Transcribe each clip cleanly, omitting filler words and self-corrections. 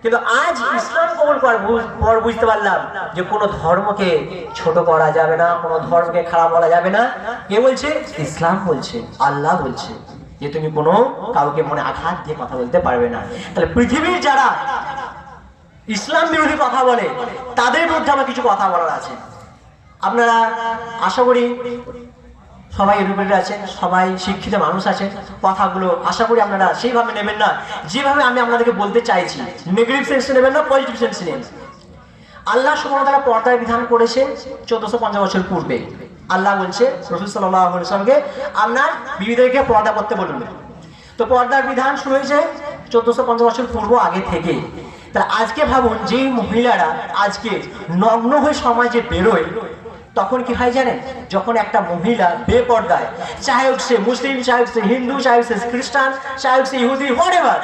কিন্তু আজ ইসলাম কবুল করার পর বুঝতে পারলাম যে কোনো ধর্মকে ছোট করা যাবে না, কোনো ধর্মকে খারাপ বলা যাবে না। কে বলছে? ইসলাম বলছে, আল্লাহ বলছে যে তুমি কোনো কাউকে মনে আঘাত দিয়ে কথা বলতে পারবে না। তাহলে পৃথিবীর যারা ইসলাম বিরোধী কথা বলে তাদের বিরুদ্ধে আমার কিছু কথা বলার আছে। আপনারা আশা করি সবাই এডুকেটেড আছেন, সবাই শিক্ষিত মানুষ আছেন, কথাগুলো আশা করি আপনারা সেইভাবে নেবেন না যেভাবে আমি আপনাদেরকে বলতে চাইছি। নেগেটিভ সেন্সে নেবেন না, পজিটিভ সেন্সে নেন। আল্লাহ সুবহানাহু ওয়া তাআলা পর্দার বিধান করেছেন 1450 বছর পূর্বে। আল্লাহ বলছে রাসূল সাল্লাল্লাহু আলাইহি ওয়াসাল্লামকে আপনার বিবিদেরকে পর্দা করতে বলুন। তো পর্দার বিধান শুরু হয়েছে 1450 বছর পূর্ব আগে থেকে। তাহলে আজকে ভাবুন, যে মহিলারা আজকে নগ্ন হয়ে সমাজে বেরোয় তখন কি হয় জানেন? যখন একটা মহিলা বেপর্দায়, চাহে সে মুসলিম, চাহে সে হিন্দু, চাহে সে খ্রিস্টান, চাহে সে ইহুদি, হোয়াটএভার,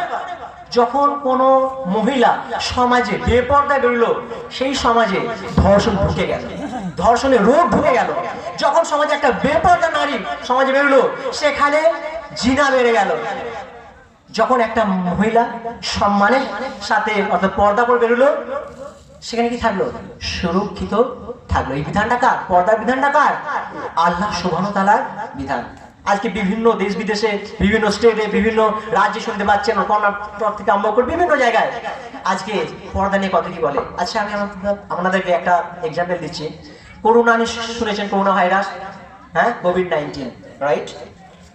যখন কোনো মহিলা সমাজে বেপর্দায় বেরোলো সেই সমাজে ধর্ষণ ঢুকে গেল, ধর্ষণের রোগ ঢুকে গেল। যখন সমাজে একটা বেপর্দা নারী সমাজে বেরোলো সেখানে জিনা বেড়ে গেল। যখন একটা মহিলা সম্মানের সাথে অর্থাৎ পর্দা করে বেরোলো সেখানে কি থাকলো? সুরক্ষিত থাকলো। এই বিধানটা কার? পর্দার বিধানটা কার? আল্লাহ সুবহানাহু ওয়া তাআলার বিধান। আজকে বিভিন্ন দেশ বিদেশে, বিভিন্ন স্টেটে, বিভিন্ন রাজ্যে শুনতে পাচ্ছেন, কর্ণাটক থেকে আরম্ভ করে বিভিন্ন জায়গায় আজকে পর্দা নিয়ে কত কি বলে। আচ্ছা, আমি আপনাদেরকে একটা এক্সাম্পল দিচ্ছি। করোনা শুনেছেন? করোনা ভাইরাস, হ্যাঁ, কোভিড-19, রাইট?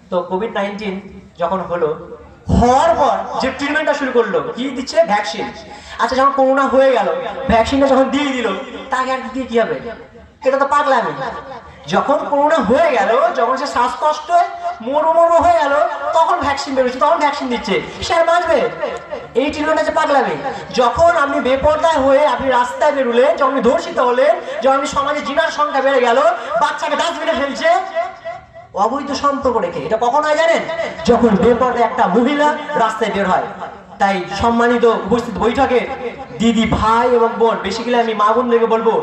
তো কোভিড-19 যখন হলো, হওয়ার পর যে ট্রিটমেন্টটা শুরু করলো, কি দিচ্ছে? ভ্যাকসিন। আচ্ছা, যখন করোনা হয়ে গেল, ভ্যাকসিনটা যখন দিয়ে দিল, তাকে আর দিয়ে কি হবে? এটা তো পাগলামি। যখন করোনা হয়ে গেল, যখন সে শ্বাসকষ্ট মরু হয়ে গেল, তখন ভ্যাকসিন বেরোচ্ছে, তখন ভ্যাকসিন দিচ্ছে, সে আর বাঁচবে? এই ট্রিটমেন্ট আছে পাগলামি। যখন আপনি বেপর্দায় হয়ে আপনি রাস্তায় বেরোলেন, যখন আপনি ধর্ষিত হলেন, যখন আপনি সমাজে জিনার সংখ্যা বেড়ে গেল, বাচ্চাকে ডাস্টবিনে ফেলছে অবৈধ সম্পর্ক রেখে, এটা কখন হয় জানেন? যখন বেপর্দায় একটা মহিলা রাস্তায় বের হয়। তাই সম্মানিত উপস্থিত বৈঠকে দিদি, ভাই এবং বোন, বেসিক্যালি আমি মা বোনদেরকে বলবো,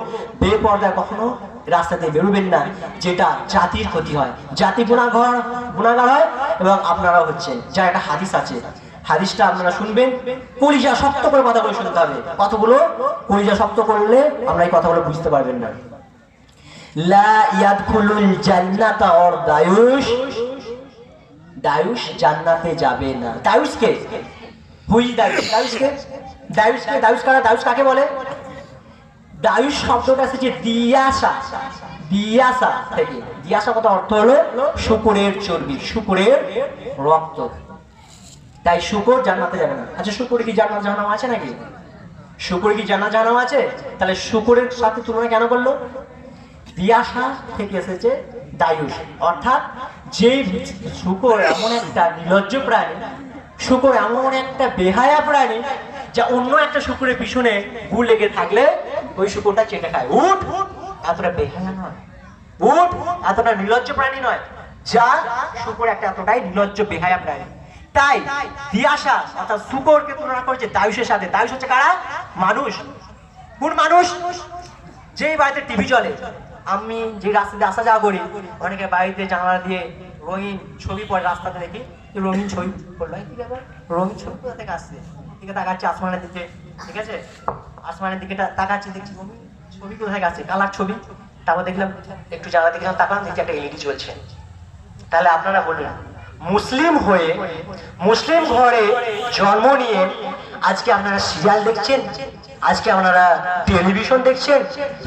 বেপর্দায় কখনো রাস্তাতে বেরোবেন না, যেটা জাতির ক্ষতি হয়, জাতি গুনাহগার হয় এবং আপনারাও হচ্ছেন। যার একটা হাদিস আছে, হাদিসটা আপনারা শুনবেন, কলিজা শক্ত করে কথাগুলো শুনতে হবে। কতগুলো কলিজা শক্ত করলে আমরা এই কথাগুলো বুঝতে পারবেন না। লা ইয়াদখুলুল জান্নাতা অর দায়ুশ, দায়ুশ জান্নাতে যাবে না। দায়ুশকে হুই দায়ুশ, দায়ুশকে দায়ুশকে দায়ুশ কারা? দায়ুশ কাকে বলে? দায়ুশ শব্দটা এসেছে দিয়াসা, দিয়াসা থেকে। দিয়াসা কত অর্থ হলো শুকরের চর্বি, শুকরের রক্ত। তাই শুকর জান্নাতে যাবে না। আচ্ছা, শুকরে কি জান্নাত জাহান্নাম আছে নাকি? শুকরে কি জান্নাত জাহান্নাম আছে? তাহলে শুকরের সাথে তুলনা কেন করলো? দিয়াসা থেকে এসেছে দায়ুষ, অর্থাৎ যে শুকর এমন একটা নির্লজ্জ প্রাণী, শুকর এমন একটা বেহায়া প্রাণী যা অন্য একটা শুকরের পিছনে গু লেগে থাকলে ওই শুকরটা চেটে খায়। উট এতটা বেহায়া নয়, উট এতটা নির্লজ্জ প্রাণী নয়, যা শুকর একটা এতটাই নির্লজ্জ বেহায়া প্রাণী। তাই দিয়াসা অর্থাৎ শুকরকে তুলনা করেছে দায়ুষের সাথে। দায়ুষ হচ্ছে কারা? মানুষ। কোন মানুষ? যেই বাড়িতে টিভি চলে, আমি যে রাস্তাতে আসা যাওয়া করি, অনেকে বাড়িতে জানালা দিয়ে রঙিন ছবি পড়ে, রাস্তাতে দেখি রঙিন ছবি পড়লো, কি ব্যাপার? রঙিন ছবি কোথা থেকে আসছে? ঠিক আছে, তাকাচ্ছে আসমানের দিকে, ঠিক আছে, আসমানের দিকে তাকাচ্ছে, দেখছি ছবি কোথা থেকে আসছে? কালার ছবি। তারপর দেখলাম একটু জানালা দিকে তাকালাম, দেখছি একটা এলইডি চলছে। তাহলে আপনারা বলুন, মুসলিম হয়ে মুসলিম ঘরে জন্ম নিয়ে আজকে আপনারা সিরিয়াল দেখছেন, আজকে আপনারা টেলিভিশন দেখছেন,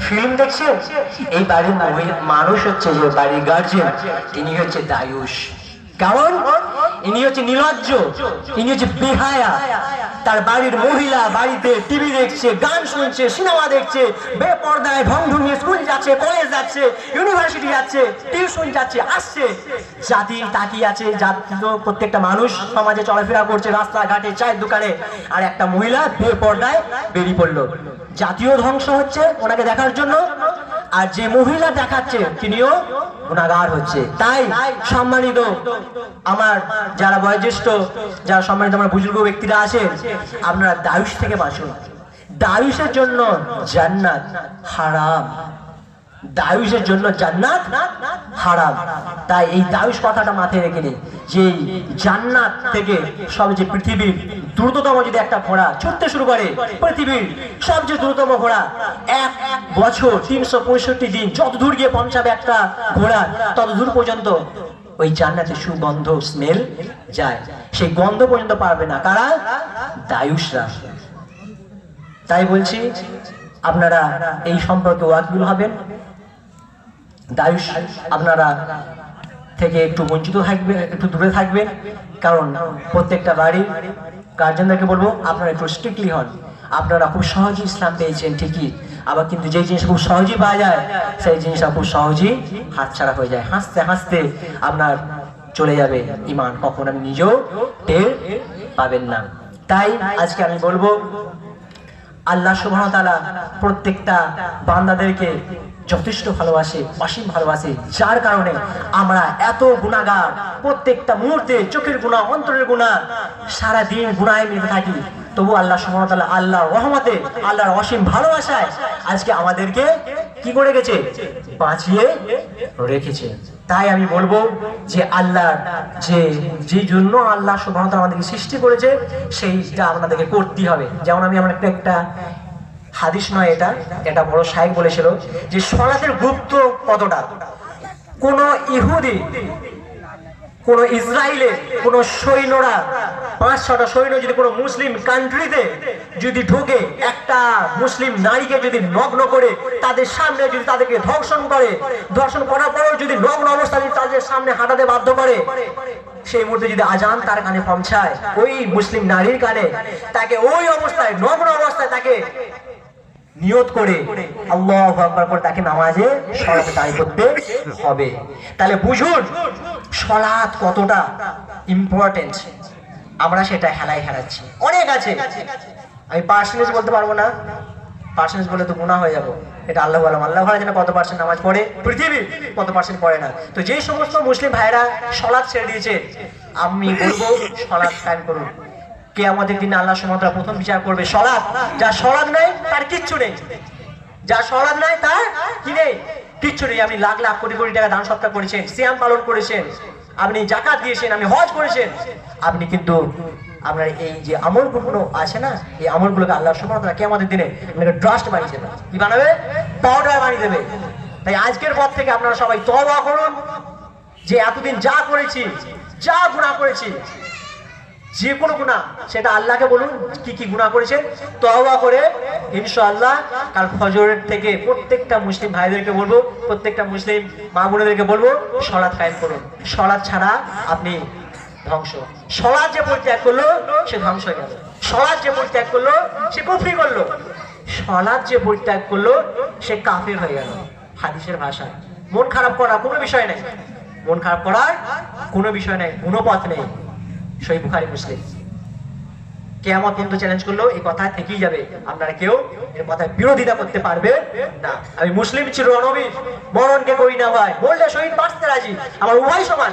ফিল্ম দেখছেন, এই বাড়ির মানুষ হচ্ছে যে বাড়ির গার্জিয়ান, তিনি হচ্ছে দায়ুষ। কারণ ইনি হচ্ছে নির্লজ্জ, ইনি হচ্ছে বেহায়া। তার বাড়ির মহিলা বাড়িতে টিভি দেখছে, গান শুনছে, সিনেমা দেখছে, বেপর্দায় ঢং ঢুঙিয়ে স্কুল যাচ্ছে, কলেজ যাচ্ছে, ইউনিভার্সিটি যাচ্ছে, টিউশন যাচ্ছে, আসছে, জাতি তাকিয়ে আছে, প্রত্যেকটা মানুষ সমাজে চলাফেরা করছে, রাস্তাঘাটে, চায়ের দোকানে, আর একটা মহিলা বেপর্দায় বেরিয়ে পড়লো। জাতীয় ধ্বংস হচ্ছে ওনাকে দেখার জন্য, আর যে মহিলা দেখাচ্ছে তিনিও গুনাহগার হচ্ছে। তাই সম্মানিত আমার যারা বয়োজ্যেষ্ঠ, যারা সম্মানিত আমার বুজুর্গ ব্যক্তিরা আছেন, আপনারা দায়ুষ থেকে বাঁচুন। দায়ুষের জন্য জান্নাত হারাম, দায়ুষের জন্য জান্নাত হারাম। তাই এই দায়ুষ কথাটা মাথায় রেখে নিন যে জান্নাত থেকে সবচেয়ে পৃথিবীর দ্রুততম যদি একটা ঘোড়া ছুটতে শুরু করে, পৃথিবীর সবচেয়ে দ্রুততম ঘোড়া, 1 বছর 365 দিন যত দূর গিয়ে পৌঁছাবে একটা ঘোড়া, তত দূর পর্যন্ত ওই জান্নাতের সুগন্ধ স্মেল যায়। সেই গন্ধ পর্যন্ত পারবে না কারা? দায়ুষরা। তাই বলছি আপনারা এই সম্পর্কে ওয়াকিবুল হবেন, দায়ুষ আপনারা থেকে একটু বঞ্চিত থাকবেন, একটু দূরে থাকবেন। কারণ প্রত্যেকটা বাড়ির গার্জেনদেরকে বলবো আপনারা একটু স্ট্রিক্টলি হন। আপনারা খুব সহজেই ইসলাম পেয়েছেন ঠিকই, আবার কিন্তু যেই জিনিস খুব সহজেই পাওয়া যায় সেই জিনিসটা খুব সহজেই হাতছাড়া হয়ে যায়। হাসতে হাসতে আপনার চলে যাবে ঈমান, কখন আপনি নিজেও টের পাবেন না। তাই আজকে আমি বলবো আল্লাহ সুবহানাহু ওয়া তাআলা প্রত্যেকটা বান্দাদেরকে যথেষ্ট ভালোবাসে, অসীম ভালোবাসে, যার কারণে আমরা এত গুনাহগার, প্রত্যেকটা মুহূর্তে চোখের গুনাহ, অন্তরের গুনাহ, সারা দিন গুনাহে মেতে থাকি। তবু আল্লাহ সুবহানাহু ওয়া তাআলা আল্লাহর রহমতে, আল্লাহর অসীম ভালোবাসায় আজকে আমাদেরকে কি করে গেছে? বাঁচিয়ে রেখেছে। তাই আমি বলবো যে আল্লাহ যে জন্য আল্লাহ সুবহানাহু ওয়া তাআলা আমাদেরকে সৃষ্টি করেছে সেইটা আপনাদেরকে করতেই হবে। যেমন আমি আমার একটা হাদিস নয়, এটা বড় শায়েখ বলেছিল যে সালাতের গুরুত্ব কতটা। কোন ইহুদি, কোন ইসরায়েলের কোন সৈন্যরা, 5-6টা সৈন্য যদি কোনো মুসলিম কান্ট্রিতে যদি ঢোকে, একটা মুসলিম নারীকে যদি নগ্ন করে তাদের সামনে যদি তাদেরকে ধর্ষণ করে, ধর্ষণ করার পরেও যদি নগ্ন অবস্থায় যদি তাদের সামনে হাঁটাতে বাধ্য করে, সেই মুহূর্তে যদি আজান তার কানে পৌঁছায়, ওই মুসলিম নারীর কানে, তাকে ওই অবস্থায়, নগ্ন অবস্থায় তাকে নিয়ত করে আল্লাহু আকবার করে তাকে নামাজে সালাতে দাঁড় করতে হবে। তাহলে বুঝুন সালাত কতটা ইম্পর্টেন্ট। আমরা সেটা হেলায় হারাচ্ছি। অনেক আছে, আমি পার্সেন্টেজ বলতে পারবো না, পার্সেন্টেজ বলে তো গুনাহ হয়ে যাবো। এটা আল্লাহ আলম, আল্লাহ ভালো জানে কত পার্সেন্ট নামাজ পড়ে, পৃথিবীর কত পার্সেন্ট পড়ে না। তো যে সমস্ত মুসলিম ভাইরা সালাত ছেড়ে দিয়েছে, আমি বলবো সালাত কায়েম করুন। কিয়ামতের দিনে আল্লাহ সুবহানাহু ওয়া তাআলা প্রথম বিচার করবে সালাত। যার সালাত নাই তার কিচ্ছু নেই, যার সালাত নাই তার কি নেই? কিচ্ছু নেই। আপনি লাখ লাখ কোটি কোটি টাকা দান সৎকার করেছেন, সিয়াম পালন করেছেন, আপনি যাকাত দিয়েছেন, আপনি হজ করেছেন, আপনি কিন্তু আপনার এই যে আমলগুলো আছে না, এই আমলগুলোকে আল্লাহ সুবহানাহু ওয়া তাআলা কিয়ামতের দিনে আপনাকে ড্রাস্ট বানিয়ে দেবে। কি বানাবে? পাউডার বানিয়ে দেবে। তাই আজকের পর থেকে আপনারা সবাই তওবা করুন যে এতদিন যা করেছি, যা গুনাহ করেছি, যে কোনো গুনাহ সেটা আল্লাহকে বলুন কি কি গুনাহ করেছেন, তওবা করে ইনশাআল্লাহ কাল ফজরের থেকে প্রত্যেকটা মুসলিম ভাইদেরকে বলবো, প্রত্যেকটা মুসলিম মা বোনেদেরকে বলবো সালাত কায়েম করুন। সালাত ছাড়া আপনি ধ্বংস। সালাত যে পরিত্যাগ করলো সে ধ্বংস হয়ে গেল। সালাত যে পরিত্যাগ করলো সে কুফরি করলো। সালাত যে পরিত্যাগ করলো সে কাফের হয়ে গেল। হাদিসের ভাষায় মন খারাপ করার কোনো বিষয় নেই, মন খারাপ করার কোনো বিষয় নেই, কোনো পথ নেই। সহিহ বুখারী মুসলিম। কিয়ামত পর্যন্ত চ্যালেঞ্জ করলো এই কথা থেকেই যাবে, আপনারা কেউ এর কথায় বিরোধিতা করতে পারবে না। আমি মুসলিম চিরনবী, মরণকে করি না ভাই, বললে শহীদ বাঁচতে রাজি, আমার উভয় সমান,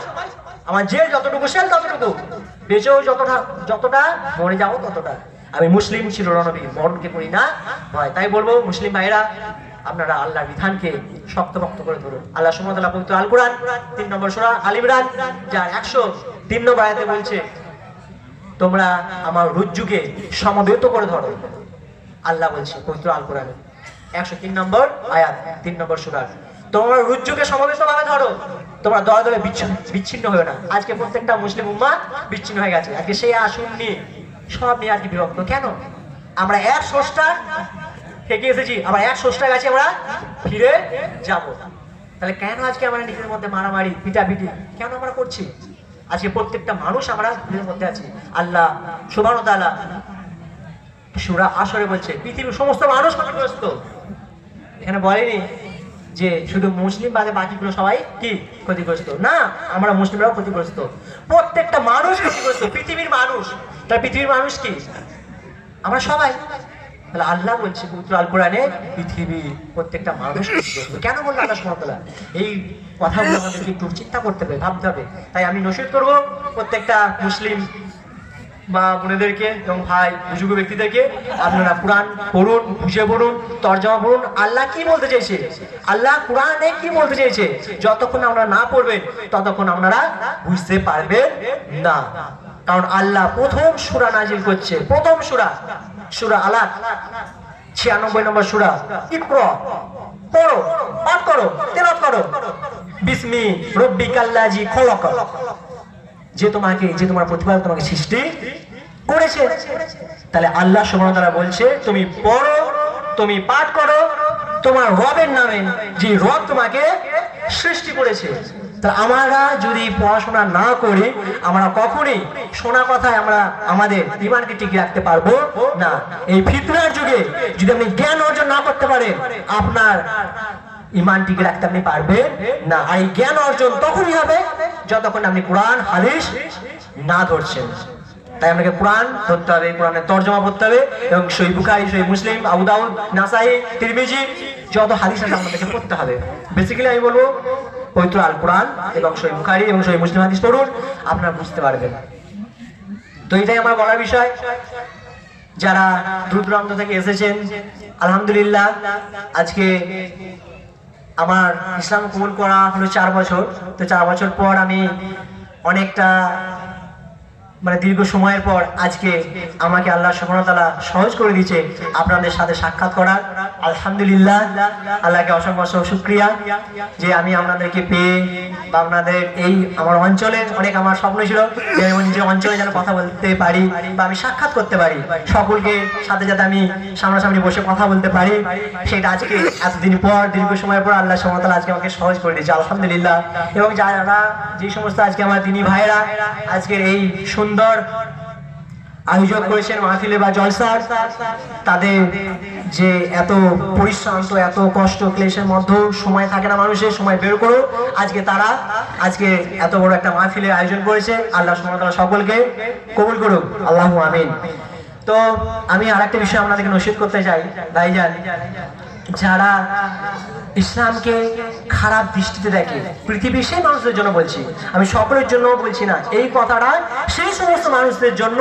আমার জেল যতটুকু সেল ততটুকু, বেঁচেও যতটা মরে যাও ততটা। আমি মুসলিম চিরনবী, মরণকে করি না ভয়। তাই বলবো মুসলিম ভাইরা আপনারা আল্লাহর বিধানকে শক্তপোক্ত করে ধরুন। আল্লাহ সুবহানাহু ওয়া তাআলা পবিত্র আল কোরআন 3 নম্বর সূরা আল ইমরান যার 103 নম্বর আয়াতে বলছে তোমরা আমার রজ্জুকে সমবেত করে ধরো। আল্লাহ বলছে পবিত্র আল কোরআনে 103 নম্বর আয়াত 3 নম্বর সূরা, তোমরা রজ্জুকে সমবেত ভাবে ধরো, তোমরা দলে দলে বিচ্ছিন্ন হয়ে না। আজকে প্রত্যেকটা মুসলিম উম্মাহ বিচ্ছিন্ন হয়ে গেছে। আজকে সেই আসুন নিয়ে সব নিয়ে আজকে বিভক্ত। কেন? আমরা এক স্রষ্টা থেকে এসেছি, আমরা এক স্রষ্টার কাছে আমরা ফিরে যাব। তাহলে কেন আজকে আমরা নিজেদের মধ্যে মারামারি পিটাপিটি কেন আমরা করছি? আজকে প্রত্যেকটা মানুষ আমরা নিজেদের মধ্যে আছি। আল্লাহ সুবহানাহু ওয়া তাআলা সূরা আসরে বলছে পৃথিবীর সমস্ত মানুষ ক্ষতিগ্রস্ত। এখানে বলেনি যে শুধু মুসলিম বাদে বাকিগুলো সবাই কি ক্ষতিগ্রস্ত, না, আমরা মুসলিমরাও ক্ষতিগ্রস্ত, প্রত্যেকটা মানুষ ক্ষতিগ্রস্ত, পৃথিবীর মানুষ। তার পৃথিবীর মানুষ কি? আমরা সবাই। তাহলে আল্লাহ বলছে পবিত্র আল কোরআনে পৃথিবীর প্রত্যেকটা মানুষ ক্ষতিগ্রস্ত। কেন বললো আল্লাহ সুবহানাহু ওয়া তাআলা? এই কথাগুলো আমাদেরকে একটু চিন্তা করতে হবে, ভাবতে হবে। তাই আমি নসিহত করবো প্রত্যেকটা মুসলিম বা বোনেদেরকে এবং ভাই বুজুর্গ ব্যক্তিদেরকে, আপনারা কোরআন পড়ুন, বুঝে পড়ুন, তর্জমা পড়ুন। আল্লাহ কি বলতে চাইছে, আল্লাহ কোরআনে কি বলতে চাইছে, যতক্ষণ আপনারা না পড়বেন ততক্ষণ আপনারা বুঝতে পারবেন না। কারণ আল্লাহ প্রথম সূরা নাজিল করছে, প্রথম সূরা সূরা আলাক 96 নম্বর সূরা। ইকরা, পড়ো, পাঠ করো, তেলাওয়াত করো। বিসমি রব্বিকাল্লাযী খলাক, যে তোমাকে, যে তোমার প্রতিপালক তোমাকে সৃষ্টি করেছে। তাহলে আল্লাহ সুবহানাহু ওয়া তাআলা বলছে তুমি পড়ো, তুমি পাঠ করো তোমার রবের নামে, যে রব তোমাকে সৃষ্টি করেছে। তাহলে আমরা যদি পড়াশোনা না করি, আমরা কখনোই শোনা কথায় আমরা আমাদের ঈমানকে টিকিয়ে রাখতে পারবো না। এই ফিতনার যুগে যদি আপনি জ্ঞান অর্জন না করতে পারেন, আপনার ঈমান টিকে রাখতে আপনি পারবেন না। আর এই জ্ঞান অর্জন তখনই হবে যতক্ষণ আপনি কোরআন হাদিস না ধরছেন। তাই আপনাকে কোরআন ধরতে হবে, কোরআনের তর্জমা পড়তে হবে, এবং সহিহ বুখারী, সহিহ মুসলিম, আবু দাউদ, নাসাই, তিরমিজি যত হাদিস আছে আমাদেরকে পড়তে হবে। বেসিক্যালি আমি বলবো পবিত্র আল কোরআন এবং সহিহ বুখারী এবং সহিহ মুসলিম হাদিস পড়ুন, আপনারা বুঝতে পারবেন। তো এটাই আমার বলার বিষয়। যারা দূর দূরান্ত থেকে এসেছেন, আলহামদুলিল্লাহ, আজকে আমার ইসলাম কবুল করা হলো 4 বছর। তো 4 বছর পর আমি অনেকটা মানে দীর্ঘ সময়ের পর আজকে আমাকে আল্লাহ সুবহানাহু ওয়া তাআলা সহজ করে দিয়েছে আপনাদের সাথে সাক্ষাৎ করার। আলহামদুলিল্লাহ, আল্লাহকে অসংখ্য অসংখ্য শুকরিয়া যে আমি আপনাদেরকে পেয়ে, বা আপনাদের এই আমার অঞ্চলে অনেক আমার স্বপ্ন ছিল যে আমি নিজের অঞ্চলে যেন কথা বলতে পারি বা আমি সাক্ষাৎ করতে পারি সকলকে, সাথে যাতে আমি সামনাসামনি বসে কথা বলতে পারি, সেটা আজকে এতদিন পর, দীর্ঘ সময়ের পর আল্লাহ সুবহানাহু ওয়া তাআলা আজকে আমাকে সহজ করে দিয়েছে, আলহামদুলিল্লাহ। এবং যারা, যে সমস্ত আজকে আমার দিনী ভাইরা আজকের এই সুন্দর আয়োজন করেছেন মাহফিলে বা জলসার, তাদের যে এত পরিশ্রান্ত, এত কষ্ট ক্লেশের মধ্যেও সময় থাকে না মানুষের, সময় বের করো আজকে তারা আজকে এত বড় একটা মাহফিলের আয়োজন করেছে। আল্লাহ সুবহানাহু ওয়া তাআলা সকলকে কবুল করুক, আল্লাহু আমিন। তো আমি আরেকটা বিষয় আপনাদেরকে নসিহত করতে চাই ভাইজান, যারা ইসলামকে খারাপ দৃষ্টিতে দেখে, পৃথিবীর সেই মানুষদের জন্য বলছি, আমি সকলের জন্য বলছি না, এই কথাটা সেই সমস্ত মানুষদের জন্য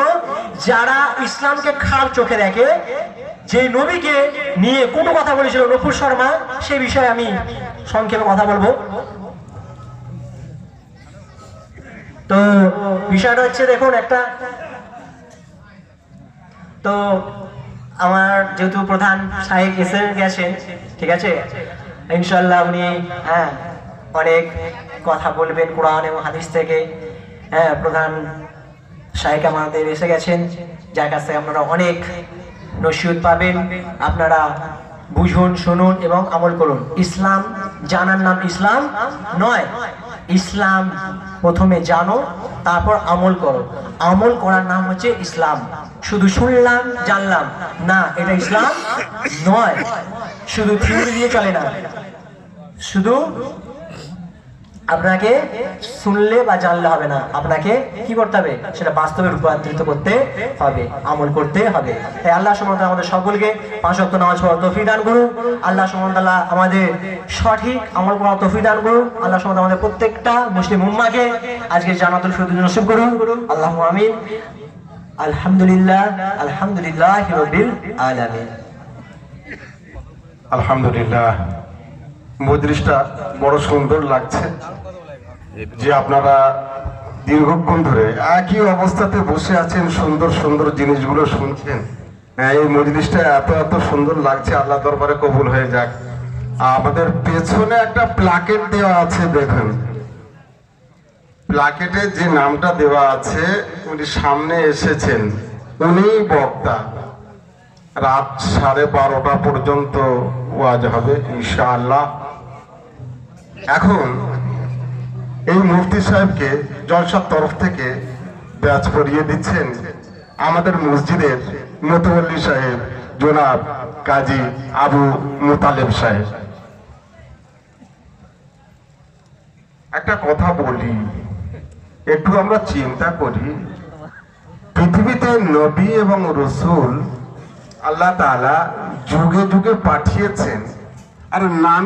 যারা ইসলামকে খারাপ চোখে দেখে। যে নবীকে নিয়ে কোনো কথা বলেছিল নূপুর শর্মা, সেই বিষয়ে আমি সংক্ষেপে কথা বলবো। তো বিষয়টা হচ্ছে, দেখুন, একটা তো আমার যেহেতু প্রধান সাহেব এসে গেছেন, ঠিক আছে, ইনশাআল্লাহ উনি অনেক কথা বলবেন কোরআন এবং হাদিস থেকে। প্রধান সাহেব আমাদের এসে গেছেন, যার কাছে আপনারা অনেক নসিহত পাবেন। আপনারা বুঝুন, শুনুন এবং আমল করুন। ইসলাম জানার নাম ইসলাম নয়, ইসলাম প্রথমে জানো, তারপর আমল করো। আমল করার নাম হচ্ছে ইসলাম। শুধু শুনলাম, জানলাম না, এটা ইসলাম নয়। শুধু থিওরি দিয়ে চলে না, শুধু আপনাকে শুনলে বা জানলে হবে না, আপনাকে কি করতে হবে, সেটা বাস্তবে রূপান্তরিত করতে হবে, আমল করতে হবে। তাই আল্লাহ সুবহানাহু ওয়া তাআলা আমাদের সকলকে 5 ওয়াক্ত নামাজ পড়ার তৌফিক দান করুন। আল্লাহ সুবহানাহু ওয়া তাআলা আমাদের সঠিক আমল করার তৌফিক দান করুন। আল্লাহ সুবহানাহু ওয়া তাআলা আমাদের প্রত্যেকটা মুসলিম উম্মাহকে আজকে জান্নাতুল ফিরদৌস নসিব করুন, আল্লাহু আমিন। আলহামদুলিল্লাহ, আলহামদুলিল্লাহি রাব্বিল আলামিন। আলহামদুলিল্লাহ, মজলিসটা বড় সুন্দর লাগছে যে আপনারা দীর্ঘক্ষণ ধরে একই অবস্থাতে বসে আছেন, সুন্দর সুন্দর জিনিসগুলো শুনছেন। এই মজলিসটা এত এত সুন্দর লাগছে, আল্লাহ দরবারে কবুল হয়ে যাক। আমাদের পেছনে একটা প্লাকেট দেওয়া আছে, দেখুন প্লাকেটে যে নামটা দেওয়া আছে, উনি সামনে এসেছেন, উনি বক্তা। রাত 12:30 পর্যন্ত ওয়াজ হবে ইনশাআল্লাহ। এখন এই মুফতি সাহেবকে জলসার তরফ থেকে ব্যাচ পরিয়ে দিচ্ছেন আমাদের মসজিদের মুতাওয়াল্লি সাহেব জনাব কাজী আবু মুতালেব সাহেব। একটা কথা বলি, একটু আমরা চিন্তা করি, পৃথিবীতে নবী এবং রাসূল আল্লাহ তাআলা যুগে যুগে পাঠিয়েছেন, আর নামে